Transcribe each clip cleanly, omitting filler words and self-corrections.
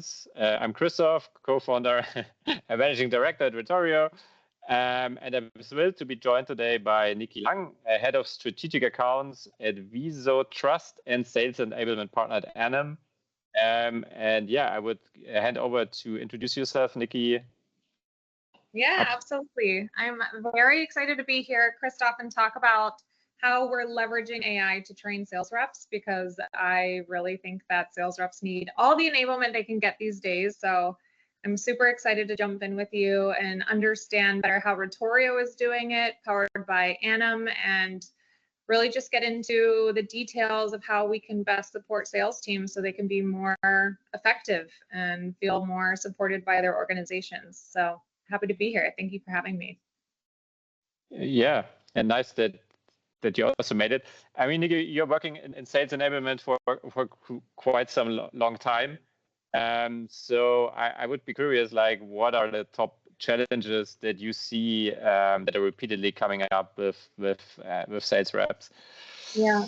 Competence. I'm Christoph, co-founder and managing director at Retorio. And I'm thrilled to be joined today by Nikki Lang, head of strategic accounts at Viso Trust and sales enablement partner at Anam. And yeah, I would hand over to introduce yourself, Nikki. Yeah, absolutely. I'm very excited to be here, Christoph, and talk about how we're leveraging AI to train sales reps, because I really think that sales reps need all the enablement they can get these days. So I'm super excited to jump in with you and understand better how Retorio is doing it, powered by Anam, and really just get into the details of how we can best support sales teams so they can be more effective and feel more supported by their organizations. So happy to be here. Thank you for having me. Yeah, and nice that you also made it. I mean, Nikki, you're working in sales enablement for quite some long time. So I would be curious, like, what are the top challenges that you see that are repeatedly coming up with sales reps? Yeah.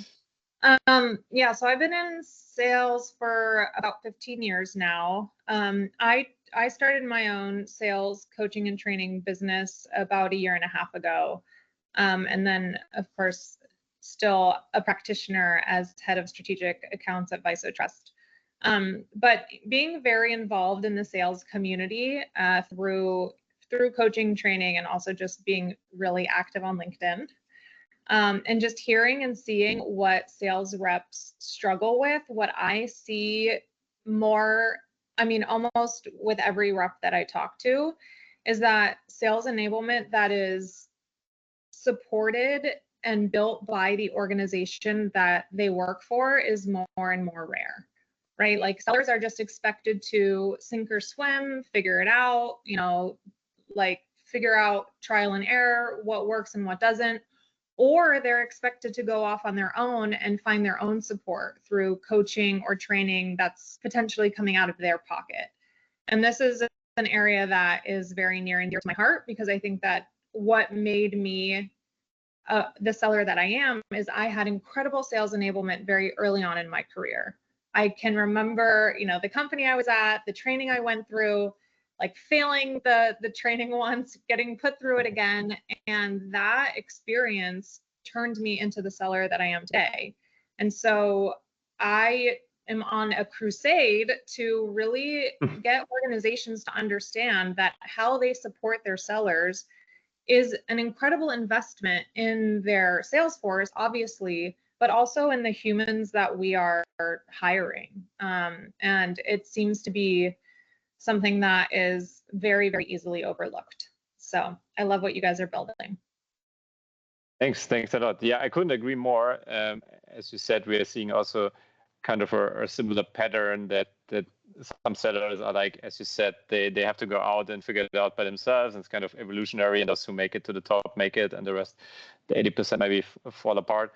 So I've been in sales for about 15 years now. I started my own sales coaching and training business about a year and a half ago. And then, of course, still a practitioner as head of strategic accounts at Viso Trust. But being very involved in the sales community through coaching, training, and also just being really active on LinkedIn. And just hearing and seeing what sales reps struggle with, what I see more, I mean, almost with every rep that I talk to, is that sales enablement that is supported and built by the organization that they work for is more and more rare, right? Like, sellers are just expected to sink or swim, figure it out, like figure out trial and error, what works and what doesn't. Or they're expected to go off on their own and find their own support through coaching or training that's potentially coming out of their pocket. And this is an area that is very near and dear to my heart, because I think that what made me the seller that I am is I had incredible sales enablement very early on in my career. I can remember, the company I was at, the training I went through, like failing the training once, getting put through it again. And that experience turned me into the seller that I am today. And so I am on a crusade to really get organizations to understand that how they support their sellers is an incredible investment in their sales force, obviously, but also in the humans that we are hiring. And it seems to be something that is very, very easily overlooked. So I love what you guys are building. Thanks a lot. Yeah, I couldn't agree more. As you said, we are seeing also kind of a similar pattern that some sellers are, like, as you said, they have to go out and figure it out by themselves. And it's kind of evolutionary, and those who make it to the top make it, and the rest, the 80% maybe fall apart.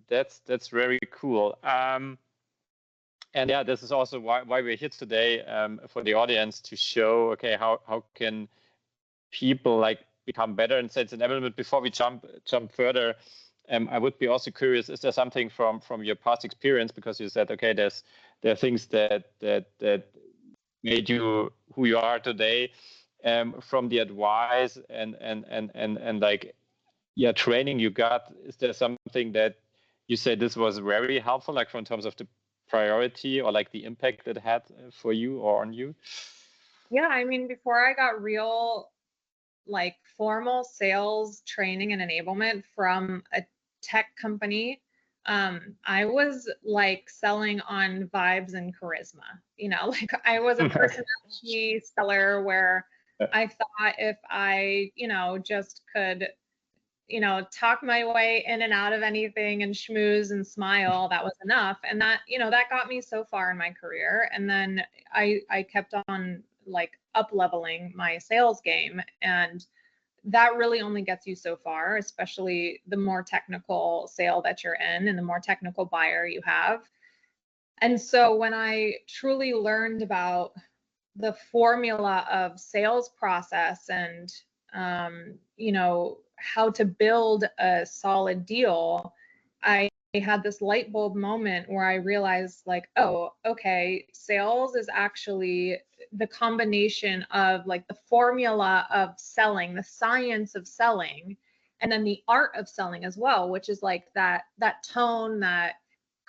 That's very cool. And yeah, this is also why we're here today, for the audience, to show, okay, how can people like become better in sales enablement. Before we jump further, I would be also curious, is there something from your past experience, because you said, okay, there are things that made you who you are today, from the advice and like, yeah, training you got. Is there something that you say this was very helpful, like in terms of the priority or like the impact it had for you or on you? Yeah, I mean, before I got real, like, formal sales training and enablement from a tech company, I was like selling on vibes and charisma. Like, I was a personality seller where I thought if I, just could, talk my way in and out of anything and schmooze and smile, that was enough. And that, that got me so far in my career. And then I kept on, like, up leveling my sales game, and that really only gets you so far, especially the more technical sale that you're in and the more technical buyer you have. And so when I truly learned about the formula of sales process and how to build a solid deal, I had this light bulb moment where I realized, like, oh, okay, sales is actually the combination of like the formula of selling, the science of selling, and then the art of selling as well, which is like that tone, that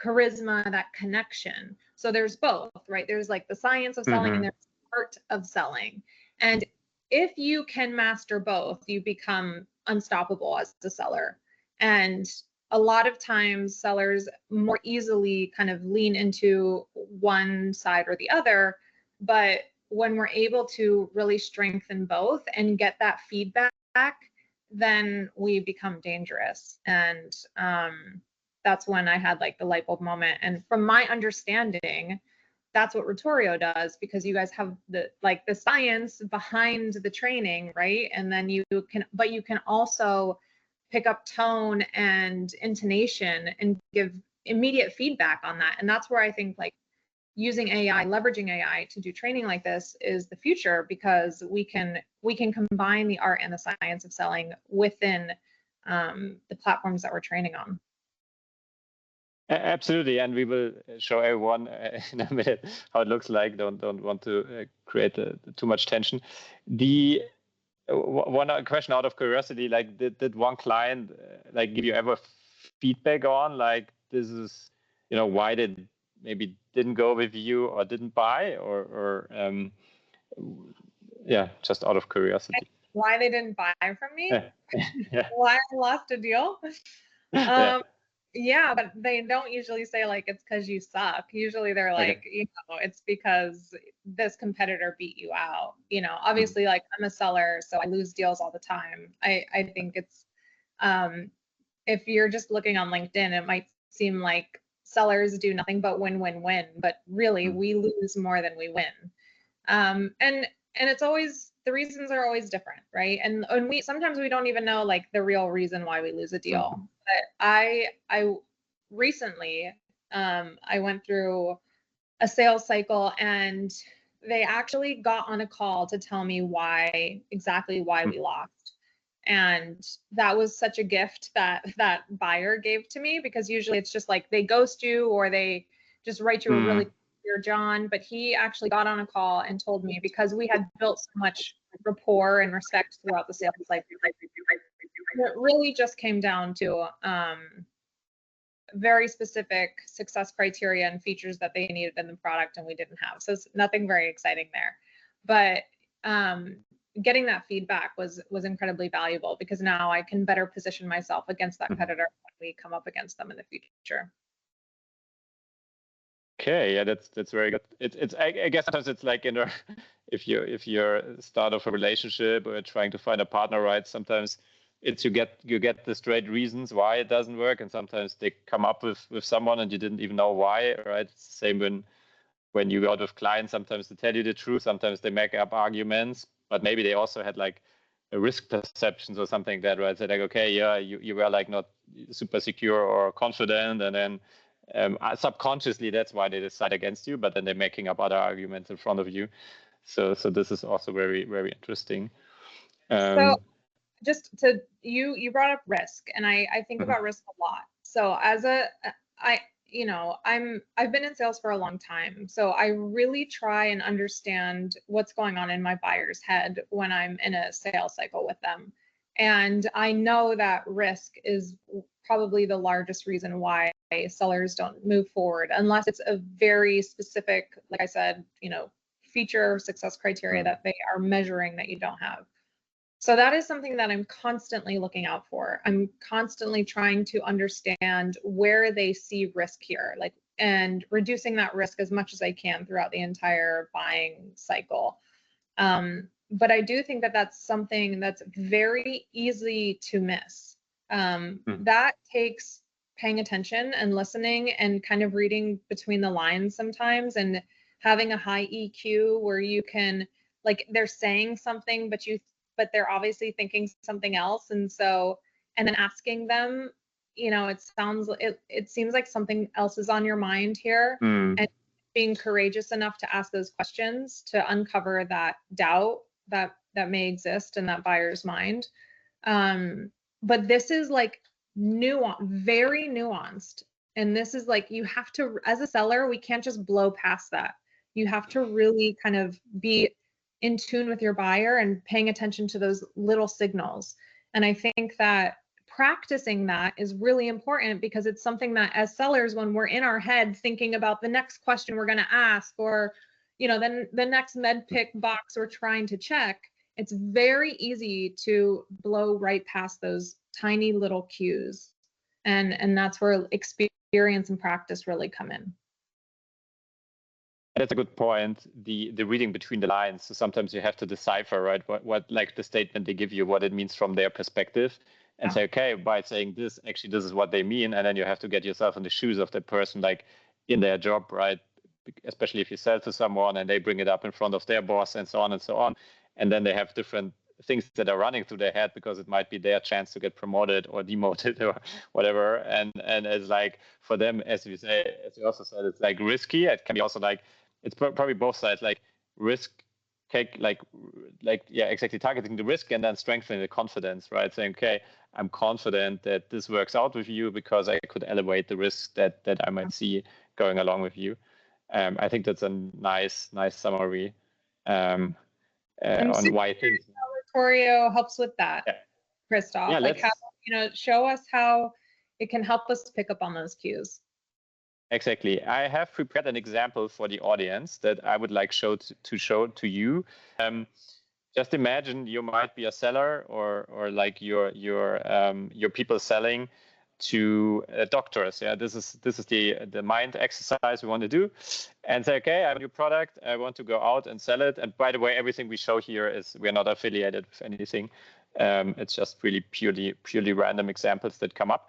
charisma, that connection. So there's both, right? There's like the science of selling, and there's the art of selling. And if you can master both, you become unstoppable as a seller. And a lot of times sellers more easily kind of lean into one side or the other, but when we're able to really strengthen both and get that feedback, then we become dangerous. And that's when I had like the light bulb moment. And from my understanding, that's what Retorio does, because you guys have the science behind the training, right? And then you can also pick up tone and intonation and give immediate feedback on that. And that's where I think like using AI, leveraging AI to do training like this is the future, because we can combine the art and the science of selling within the platforms that we're training on. Absolutely, and we will show everyone in a minute how it looks like. Don't want to create too much tension. The one question out of curiosity, like did one client like give you ever feedback on like this is, you know, why they maybe didn't go with you or didn't buy, or yeah, just out of curiosity. Why they didn't buy from me? Yeah. Why I lost a deal? Yeah, but they don't usually say like it's because you suck. Usually they're like, Okay. you know, it's because this competitor beat you out. You know, obviously, like I'm a seller, so I lose deals all the time. I think it's if you're just looking on LinkedIn, it might seem like sellers do nothing but win, win, win, but really we lose more than we win. And it's always, the reasons are always different, right? And we sometimes we don't even know like the real reason why we lose a deal. But I recently I went through a sales cycle, and they actually got on a call to tell me exactly why we lost. And that was such a gift that buyer gave to me, because usually it's just like they ghost you or they just write you a really clear John. But he actually got on a call and told me, because we had built so much rapport and respect throughout the sales cycle, it really just came down to very specific success criteria and features that they needed in the product and we didn't have. So it's nothing very exciting there. But getting that feedback was incredibly valuable, because now I can better position myself against that competitor when we come up against them in the future. Okay, yeah, that's very good. It's I guess sometimes it's like, you know, if you're start of a relationship or trying to find a partner, right? Sometimes it's you get the straight reasons why it doesn't work, and sometimes they come up with someone and you didn't even know why, right? It's the same when you go out with clients. Sometimes they tell you the truth, sometimes they make up arguments, but maybe they also had like a risk perceptions or something like that, right? So like, okay, yeah, you were like not super secure or confident, and then subconsciously that's why they decide against you, but then they're making up other arguments in front of you. So this is also very, very interesting. So just to you brought up risk, and I think about risk a lot. So as I've been in sales for a long time, so I really try and understand what's going on in my buyer's head when I'm in a sales cycle with them. And I know that risk is probably the largest reason why sellers don't move forward, unless it's a very specific, like I said, feature or success criteria that they are measuring that you don't have. So that is something that I'm constantly looking out for. I'm constantly trying to understand where they see risk here, and reducing that risk as much as I can throughout the entire buying cycle. But I do think that that's something that's very easy to miss. That takes paying attention and listening and kind of reading between the lines sometimes, and having a high EQ where you can, like, they're saying something, but they're obviously thinking something else. And then asking them, it seems like something else is on your mind here. And being courageous enough to ask those questions to uncover that doubt that may exist in that buyer's mind. But this is like very nuanced. And this is like, you have to, as a seller, we can't just blow past that. You have to really kind of be in tune with your buyer and paying attention to those little signals. And I think that practicing that is really important, because it's something that as sellers, when we're in our head thinking about the next question we're going to ask, or, you know, then the next med pick box we're trying to check, it's very easy to blow right past those tiny little cues. And that's where experience and practice really come in. That's a good point. The reading between the lines. So sometimes you have to decipher, right, what like the statement they give you, what it means from their perspective, and say, okay, by saying this, actually this is what they mean, and then you have to get yourself in the shoes of that person, like in their job, right? Especially if you sell to someone and they bring it up in front of their boss and so on and so on, and then they have different things that are running through their head, because it might be their chance to get promoted or demoted or whatever. And it's like, for them, as you say, as you also said, it's like risky. It can be also like, it's probably both sides, like risk, like yeah, exactly, targeting the risk and then strengthening the confidence, right? Saying, okay, I'm confident that this works out with you because I could elevate the risk that I might see going along with you. I think that's a nice summary on why things. Retorio helps with that, Yeah. Christoph. Yeah, like, how, you know, show us how it can help us pick up on those cues. Exactly. I have prepared an example for the audience that I would like to show to you. Just imagine you might be a seller, or like your people selling to doctors. Yeah, this is the mind exercise we want to do, and say, okay, I have a new product, I want to go out and sell it. And by the way, everything we show here is, we're not affiliated with anything. It's just really purely random examples that come up.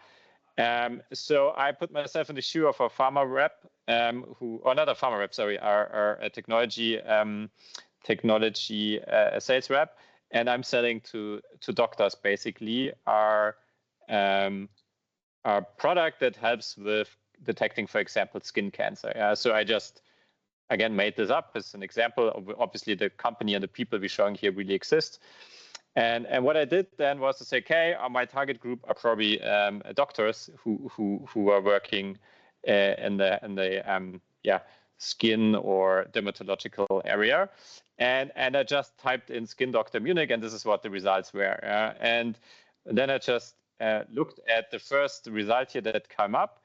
So I put myself in the shoe of a pharma rep, or not a pharma rep, sorry, our technology sales rep, and I'm selling to doctors, basically our product that helps with detecting, for example, skin cancer. So I just, again, made this up as an example. Obviously, the company and the people we're showing here really exist. And what I did then was to say, okay, my target group are probably doctors who are working in the skin or dermatological area, and I just typed in skin doctor Munich, and this is what the results were. And then I just looked at the first result here that came up.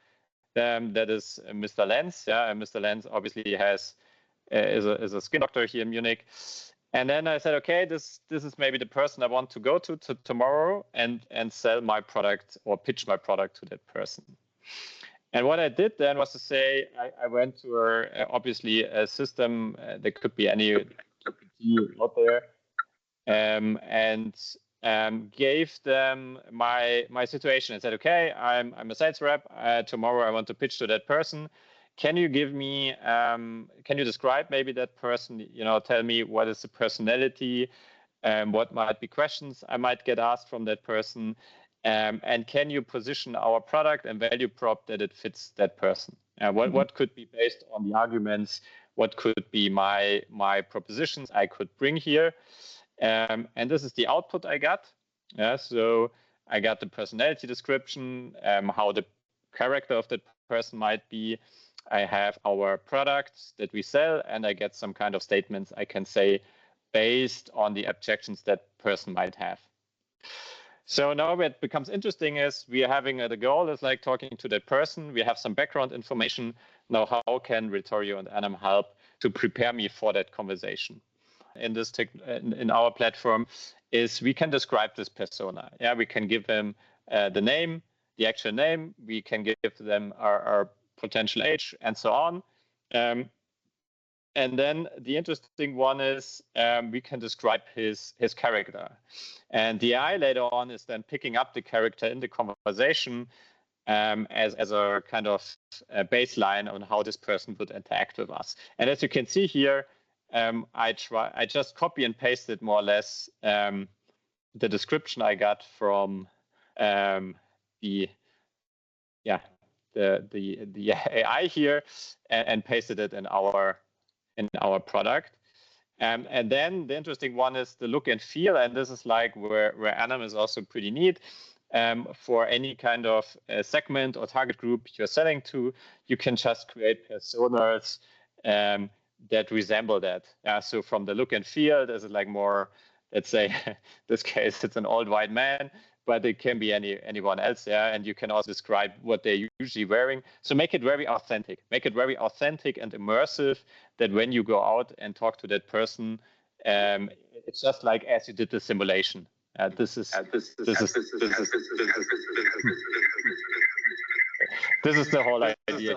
That is Mr. Lenz. Yeah, and Mr. Lenz obviously is a skin doctor here in Munich. And then I said, okay, this is maybe the person I want to go to tomorrow and sell my product or pitch my product to that person. And what I did then was to say, I went to obviously a system that could be any GPT out there, and gave them my situation and said, okay, I'm a sales rep. Tomorrow I want to pitch to that person. Can you give me, can you describe maybe that person, tell me what is the personality, what might be questions I might get asked from that person, and can you position our product and value prop that it fits that person? What could be based on the arguments, what could be my propositions I could bring here? And this is the output I got. Yeah, so I got the personality description, how the character of that person might be. I have our products that we sell, and I get some kind of statements I can say based on the objections that person might have. So now what becomes interesting is we are having the goal is like talking to that person. We have some background information. Now, how can Retorio and Anam help to prepare me for that conversation? In our platform is we can describe this persona. Yeah, we can give them the name, the actual name. We can give them our potential age and so on. And then the interesting one is we can describe his character. And the AI later on is then picking up the character in the conversation as a kind of baseline on how this person would interact with us. And as you can see here, I just copy and pasted more or less the description I got from the AI here and pasted it in our product. And then the interesting one is the look and feel, and this is like where Anam is also pretty neat. for any kind of segment or target group you're selling to, you can just create personas that resemble that. So from the look and feel, there's like more, let's say, this case, it's an old white man, but it can be anyone else. And you can also describe what they're usually wearing. So make it very authentic. Make it very authentic and immersive, that when you go out and talk to that person, it's just like as you did the simulation. This is the whole idea.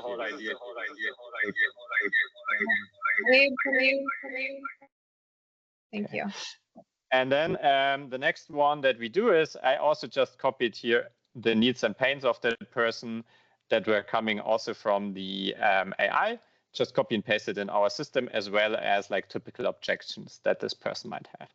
Thank you. And then the next one that we do is, I also just copied here the needs and pains of the person that were coming also from the AI, just copy and paste it in our system, as well as like typical objections that this person might have.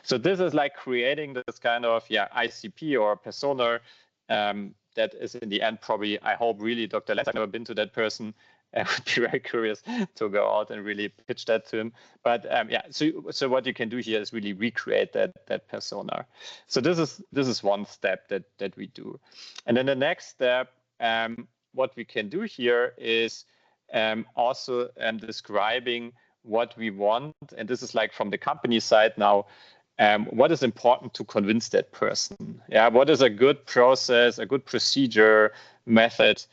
So this is like creating this kind of ICP or persona that is in the end probably, I hope really, Dr. Lenz, I've never been to that person. I would be very curious to go out and really pitch that to him. But so what you can do here is really recreate that persona. So this is one step that we do. And then the next step, what we can do here is also describing what we want. And this is like from the company side now, what is important to convince that person? What is a good process, a good procedure, method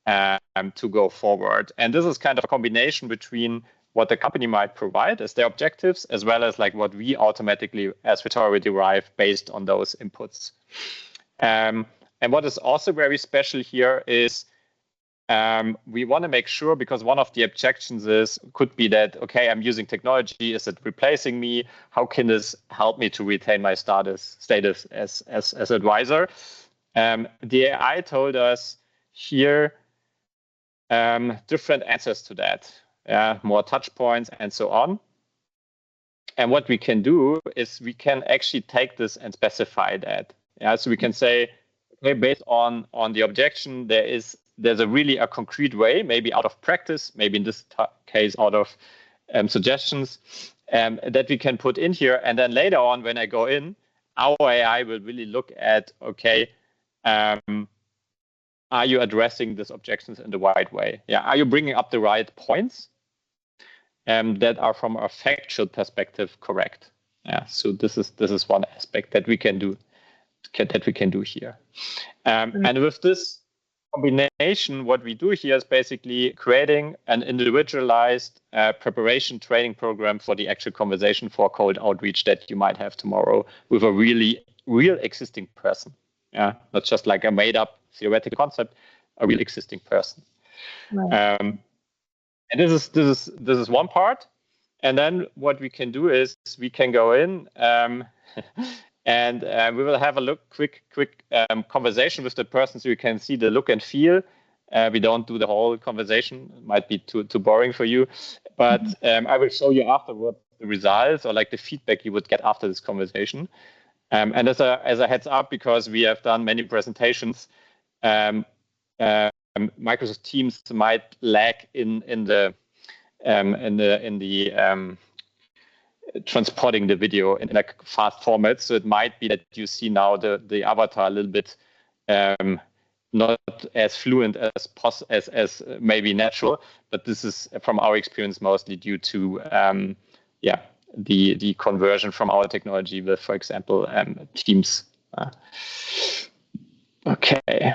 to go forward? And this is kind of a combination between what the company might provide as their objectives, as well as like what we automatically as Retorio derive based on those inputs. And what is also very special here is we want to make sure, because one of the objections could be that, okay, I'm using technology, is it replacing me? How can this help me to retain my status as advisor? The AI told us here different answers to that, more touch points and so on. And what we can do is we can actually take this and specify that. So we can say, okay, based on the objection, there's a concrete way, maybe out of practice, maybe in this case out of suggestions, that we can put in here. And then later on, when I go in, our AI will really look at, okay, are you addressing these objections in the right way? Are you bringing up the right points that are from a factual perspective correct? So this is one aspect that we can do here. And with this combination, what we do here is basically creating an individualized preparation training program for the actual conversation for cold outreach that you might have tomorrow with a real existing person. Not just like a made up theoretical concept, a real existing person. Right. And this is one part. And then what we can do is we can go in and we will have a quick conversation with the person, so you can see the look and feel. We don't do the whole conversation; it might be too boring for you. But I will show you afterward the results or like the feedback you would get after this conversation. And as a heads up, because we have done many presentations, Microsoft Teams might lag in the transporting the video in like fast format. So it might be that you see now the avatar a little bit not as fluent as maybe natural, but this is from our experience mostly due to the conversion from our technology with, for example, Teams. Okay.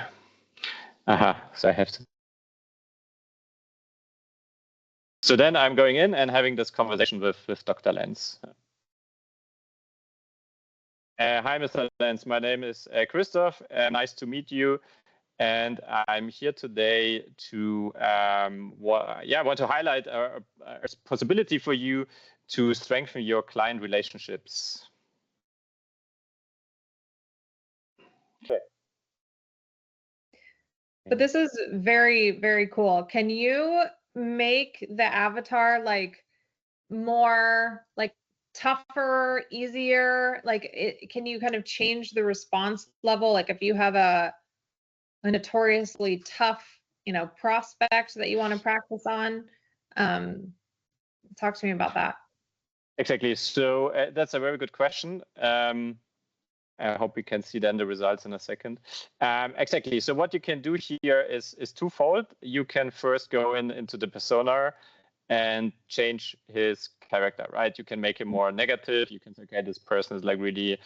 So I have to. So then I'm going in and having this conversation with Dr. Lenz. Hi, Mr. Lenz. My name is Christoph. Nice to meet you. And I'm here today to want to highlight a possibility for you to strengthen your client relationships. Okay. But this is very, very cool. Can you make the avatar like more like tougher, easier? Like, can you kind of change the response level? Like if you have a notoriously tough, prospect that you want to practice on, talk to me about that. Exactly. So that's a very good question. I hope we can see then the results in a second. Exactly. So what you can do here is twofold. You can first go into the persona and change his character, right? You can make him more negative. You can say, okay, this person is like really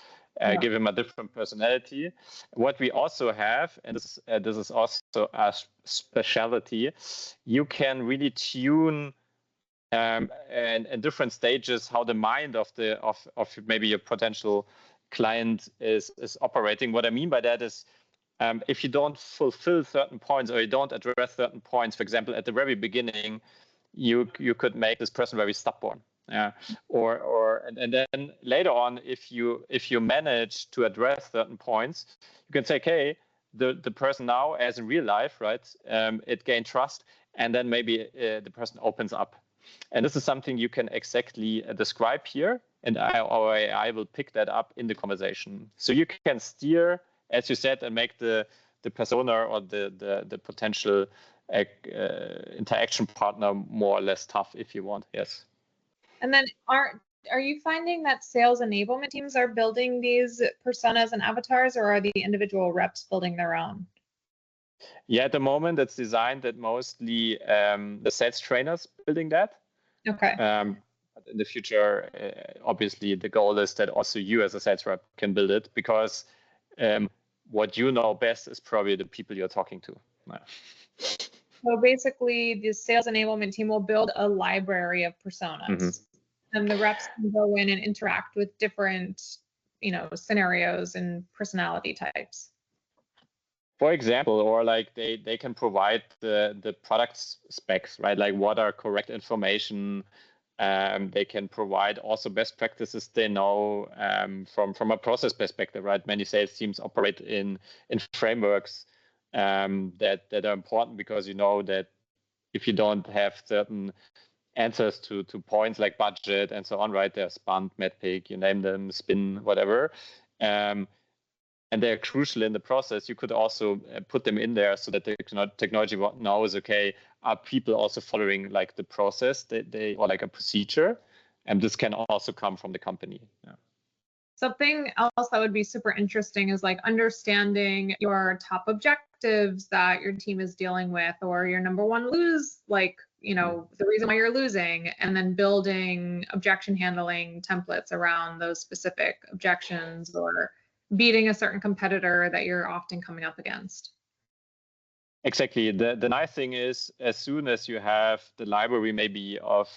give him a different personality. What we also have, and this is also a specialty, you can really tune and in different stages how the mind of maybe your potential client is operating. What I mean by that is if you don't fulfill certain points or you don't address certain points, for example, at the very beginning, you could make this person very stubborn. And then later on, if you manage to address certain points, you can say, okay, the person now, as in real life, right, it gained trust, and then maybe the person opens up. And this is something you can exactly describe here, and our AI will pick that up in the conversation. So you can steer, as you said, and make the persona or the potential interaction partner more or less tough if you want. Yes. And then are you finding that sales enablement teams are building these personas and avatars, or are the individual reps building their own? Yeah, at the moment it's designed that mostly the sales trainers building that. Okay. But in the future, obviously the goal is that also you as a sales rep can build it, because what you know best is probably the people you're talking to. So basically, the sales enablement team will build a library of personas, and the reps can go in and interact with different, scenarios and personality types. For example, or like they can provide the product specs, right? Like what are correct information. They can provide also best practices they know from a process perspective, right? Many sales teams operate in frameworks that are important, because you know that if you don't have certain answers to points like budget and so on, right? There's Spunt, Medpic, you name them, Spin, whatever. And they're crucial in the process. You could also put them in there so that the technology knows, okay, are people also following like the process or like a procedure? And this can also come from the company. Yeah. Something else that would be super interesting is like understanding your top objectives that your team is dealing with, or your number one lose, like, the reason why you're losing, and then building objection handling templates around those specific objections, or beating a certain competitor that you're often coming up against. Exactly. The nice thing is, as soon as you have the library maybe of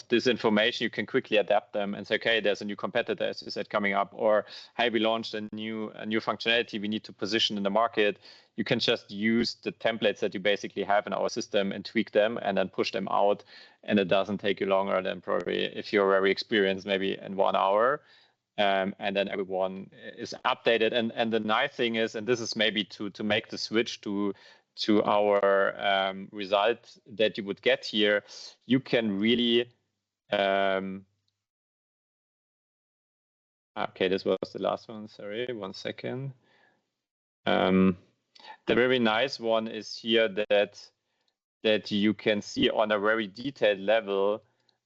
this information, you can quickly adapt them and say, okay, there's a new competitor, as you said, coming up, or hey, we launched a new functionality we need to position in the market. You can just use the templates that you basically have in our system and tweak them and then push them out. And it doesn't take you longer than probably, if you're very experienced, maybe in 1 hour. And then everyone is updated. And the nice thing is, and this is maybe to make the switch to our result that you would get here, you can really okay, this was the last one, sorry, 1 second. The very nice one is here that you can see on a very detailed level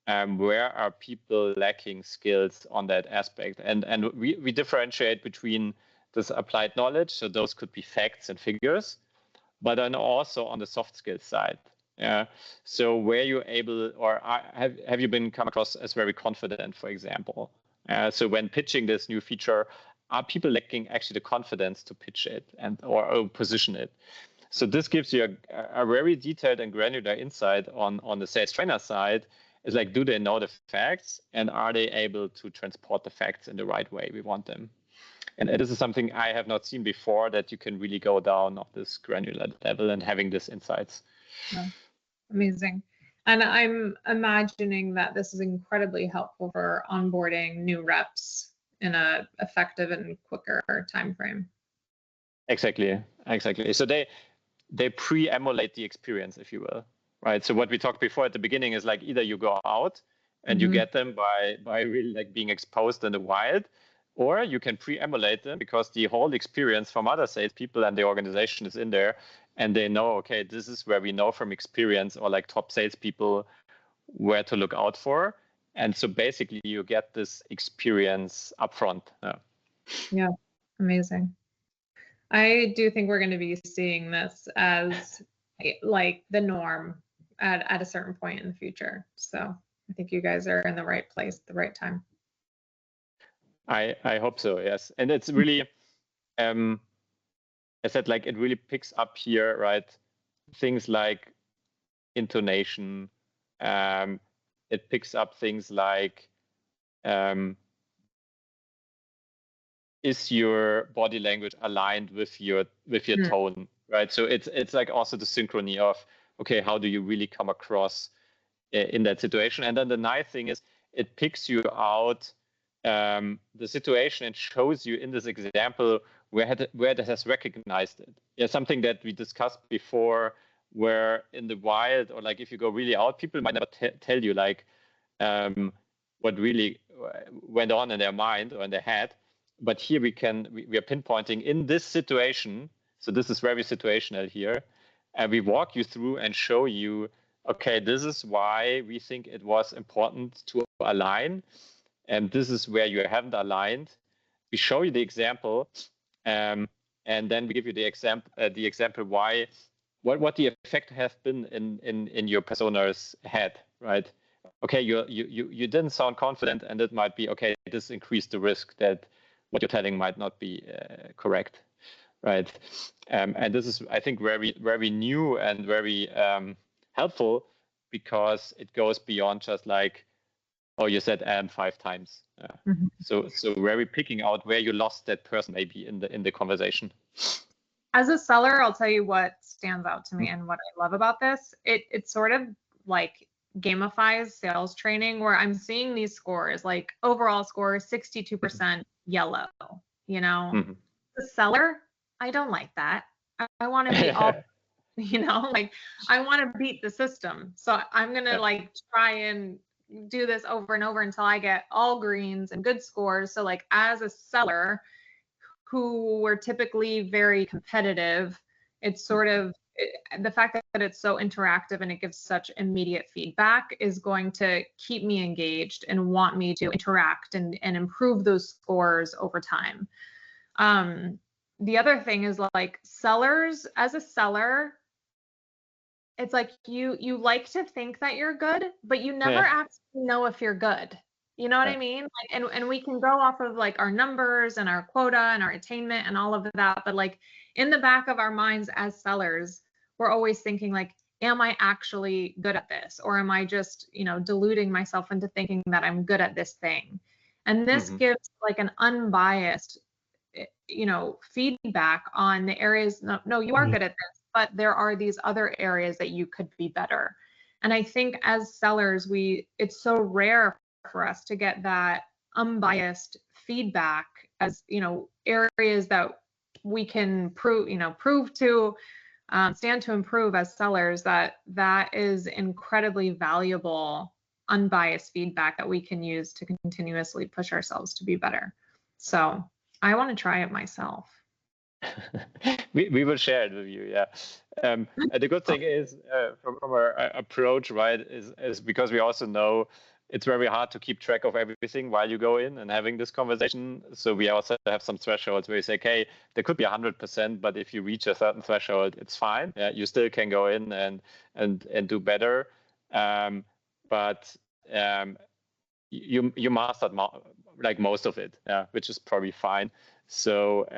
where are people lacking skills on that aspect. And we differentiate between this applied knowledge, so those could be facts and figures, but then also on the soft skills side. Yeah. So where you're able, or have you been come across as very confident, for example? So when pitching this new feature, are people lacking actually the confidence to pitch it or position it? So this gives you a very detailed and granular insight on the sales trainer side. Is like, do they know the facts, and are they able to transport the facts in the right way we want them? And this is something I have not seen before, that you can really go down of this granular level and having these insights. Yeah. Amazing. And I'm imagining that this is incredibly helpful for onboarding new reps in a effective and quicker time frame. Exactly. So they pre-emulate the experience, if you will, right? So what we talked before at the beginning is like, either you go out and you get them by really like being exposed in the wild, or you can pre-emulate them because the whole experience from other salespeople and the organization is in there, and they know, okay, this is where we know from experience, or like top salespeople, where to look out for. And so basically you get this experience upfront. Yeah, amazing. I do think we're going to be seeing this as like the norm at a certain point in the future. So I think you guys are in the right place at the right time. I hope so, yes. And it's really, I said, like, it really picks up here, right? Things like intonation. It picks up things like, is your body language aligned with your tone, right? So it's like also the synchrony of, okay, how do you really come across in that situation? And then the nice thing is it picks you out the situation and shows you in this example where it has recognized it. Yeah, something that we discussed before, where in the wild, or like if you go really out, people might never tell you like what really went on in their mind or in their head. But here we are pinpointing in this situation. So this is very situational here. And we walk you through and show you, okay, this is why we think it was important to align. And this is where you haven't aligned. We show you the example, and then we give you the example why, what the effect has been in your persona's head, right? Okay, you didn't sound confident, and it might be, okay, this increased the risk that what you're telling might not be correct, right? And this is, I think, very new and very helpful, because it goes beyond just like, oh, you said 5 times. So very picking out where you lost that person maybe in the conversation. As a seller, I'll tell you what stands out to me and what I love about this. It sort of like gamifies sales training, where I'm seeing these scores, like overall score 62% yellow, you know. The seller, I don't like that. I want to be all, you know, like I want to beat the system. So I'm going to like try and do this over and over until I get all greens and good scores. So like as a seller who were typically very competitive, it's sort of the fact that it's so interactive and it gives such immediate feedback is going to keep me engaged and want me to interact and improve those scores over time. The other thing is like sellers, as a seller, it's like you like to think that you're good, but you never actually know if you're good. You know what I mean? Like, and we can go off of like our numbers and our quota and our attainment and all of that, but like in the back of our minds as sellers, we're always thinking like, am I actually good at this? Or am I just, you know, deluding myself into thinking that I'm good at this thing? And this gives like an unbiased, you know, feedback on the areas, no, you are good at this, but there are these other areas that you could be better. And I think as sellers, it's so rare for us to get that unbiased feedback as, you know, areas that we can prove to stand to improve as sellers, that is incredibly valuable unbiased feedback that we can use to continuously push ourselves to be better. So I want to try it myself. we will share it with you, yeah. And the good thing is from our approach, right, is because we also know it's very hard to keep track of everything while you go in and having this conversation. So we also have some thresholds where you say, okay, there could be 100%, but if you reach a certain threshold, it's fine. Yeah, you still can go in and do better. But you mastered like most of it, yeah, which is probably fine. So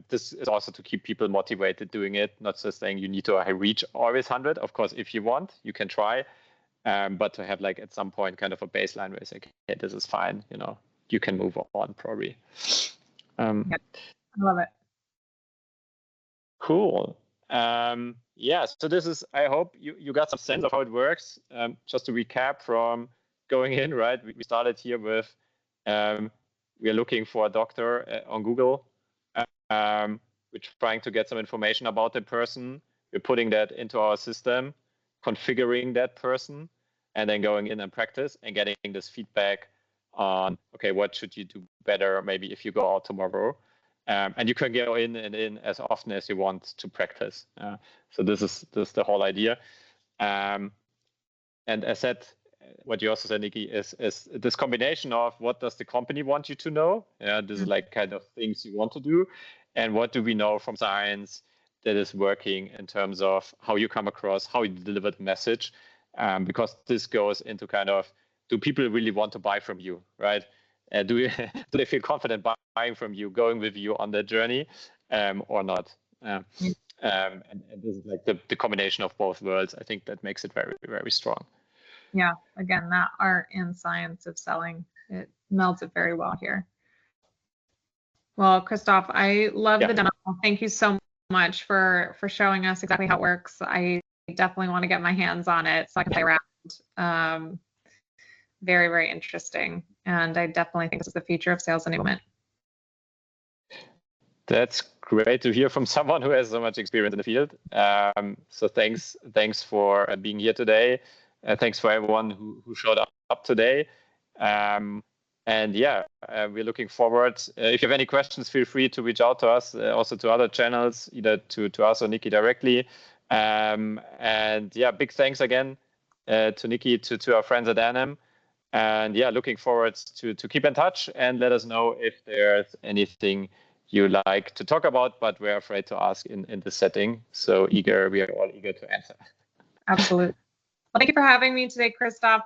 this is also to keep people motivated doing it, not just saying you need to reach always 100. Of course, if you want, you can try, but to have like at some point kind of a baseline where you say, okay, this is fine, you know, you can move on probably. Yep. I love it. Cool. Yeah, so this is, I hope you got some sense of how it works. Just to recap from going in, right? We started here with, we are looking for a doctor on Google. We're trying to get some information about the person. We're putting that into our system, configuring that person, and then going in and practice and getting this feedback on, okay, what should you do better maybe if you go out tomorrow. And you can go in and in as often as you want to practice. So this is the whole idea. And as said, what you also said, Nikki, is this combination of what does the company want you to know? Yeah, this is like kind of things you want to do, and what do we know from science that is working in terms of how you come across, how you deliver the message, because this goes into kind of, do people really want to buy from you, right? Do they feel confident buying from you, going with you on that journey, or not? And this is like the combination of both worlds. I think that makes it very, very strong. Yeah, again, that art and science of selling, it melds it very well here. Well, Christoph, I love the demo. Thank you so much for showing us exactly how it works. I definitely want to get my hands on it so I can play around. Very, very interesting. And I definitely think this is the future of sales enablement. That's great to hear from someone who has so much experience in the field. So thanks for being here today. Thanks for everyone who showed up today. And yeah, we're looking forward. If you have any questions, feel free to reach out to us, also to other channels, either to us or Nikki directly. And yeah, big thanks again to Nikki, to our friends at Anam. And yeah, looking forward to keep in touch and let us know if there's anything you like to talk about, but we're afraid to ask in this setting. So we are all eager to answer. Absolutely. Well, thank you for having me today, Christoph.